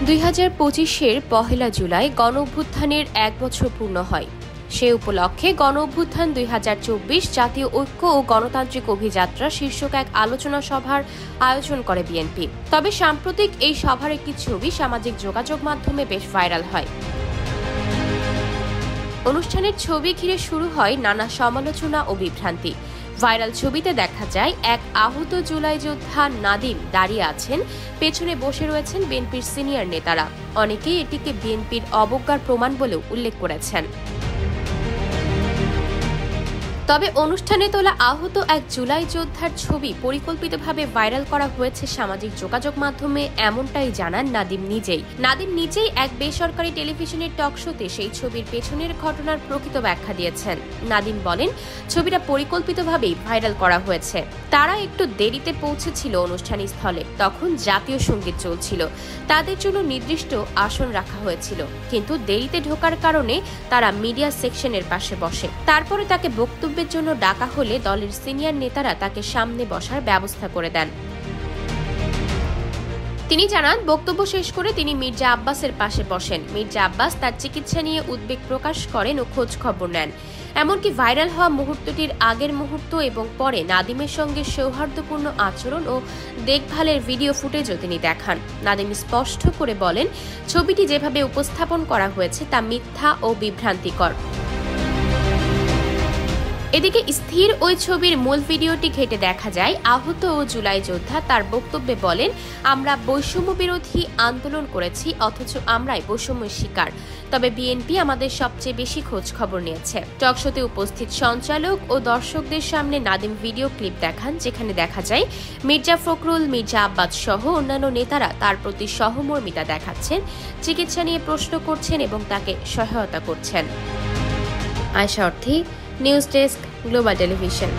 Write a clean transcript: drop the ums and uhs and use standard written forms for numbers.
2025-এর 1 জুলাই গণঅভ্যুত্থানের 1 বছর পূর্ণ হয়। সে উপলক্ষে গণঅভ্যুত্থান 2024 জাতীয় ঐক্য ও গণতান্ত্রিক অভিযাত্রা শীর্ষক এক আলোচনা সভার আয়োজন করে বিএনপি। তবে সাম্প্রতিক এই সভার একটি ছবি সামাজিক যোগাযোগ মাধ্যমে বেশ ভাইরাল হয়। অনুষ্ঠানের ছবি ঘিরে শুরু হয় নানা সমালোচনা ও বিভ্রান্তি। ভাইরাল ছবিতে দেখা যায় এক আহত জুলাই যোদ্ধা নাদিম দাঁড়িয়ে আছেন, পেছনে বসে রয়েছেন বিএনপির সিনিয়র নেতারা। অনেকেই এটিকে বিএনপির অবজ্ঞার প্রমাণ বলেও উল্লেখ করেছেন। তবে অনুষ্ঠানে তোলা আহত এক জুলাই যোদ্ধার ছবি পরিকল্পিতভাবে ভাইরাল করা হয়েছে সামাজিক যোগাযোগ মাধ্যমে, এমনটাই জানান নাদিম নিজেই এক বেসরকারি টেলিভিশনের টকশোতে সেই ছবির পেছনের ঘটনার প্রকৃত ব্যাখ্যা দিয়েছেন। নাদিম বলেন, ছবিটা পরিকল্পিতভাবেই ভাইরাল করা হয়েছে। তারা একটু দেরিতে পৌঁছেছিল অনুষ্ঠান স্থলে, তখন জাতীয় সঙ্গীত চলছিল। তাদের জন্য নির্দিষ্ট আসন রাখা হয়েছিল, কিন্তু দেরিতে ঢোকার কারণে তারা মিডিয়া সেকশনের পাশে বসে। তারপরে তাকে বক্তব্য জন্য ডাকা হলে দলের সিনিয়র নেতারা তাকে সামনে বসার ব্যবস্থা করে দেন। তিনি জানান, বক্তব্য শেষ করে তিনি মির্জা আব্বাসের পাশে বসেন। মির্জা আব্বাস তার চিকিৎসা নিয়ে উদ্বেগ প্রকাশ করেন ও খোঁজ খবর নেন। এমনকি ভাইরাল হওয়া মুহূর্তটির আগের মুহূর্ত এবং পরে নাদিমের সঙ্গে সৌহার্দ্যপূর্ণ আচরণ ও দেখভালের ভিডিও ফুটেজও তিনি দেখান। নাদিম স্পষ্ট করে বলেন, ছবিটি যেভাবে উপস্থাপন করা হয়েছে তা মিথ্যা ও বিভ্রান্তিকর। এদিকে স্থির ওই ছবির মূল ভিডিওটি ঘেটে দেখা যায়, আহত ও জুলাই যোদ্ধা তার বক্তব্যে বলেন, আমরা বৈষম্য বিরোধী আন্দোলন করেছি, অথচ আমরাই বৈষম্যের শিকার। তবে বিএনপি আমাদের সবচেয়ে বেশি খোঁজ খবর নিয়েছে। টকশোতে উপস্থিত সঞ্চালক ও দর্শকদের সামনে নাদিম ভিডিও ক্লিপ দেখান, যেখানে দেখা যায় মির্জা ফখরুল, মির্জা আব্বাস সহ অন্যান্য নেতারা তার প্রতি সহমর্মিতা দেখাচ্ছেন, চিকিৎসা নিয়ে প্রশ্ন করছেন এবং তাকে সহায়তা করছেন। আয়শা অর্থী, নিউজ ডেস্ক, গ্লোবাল টেলিভিশন।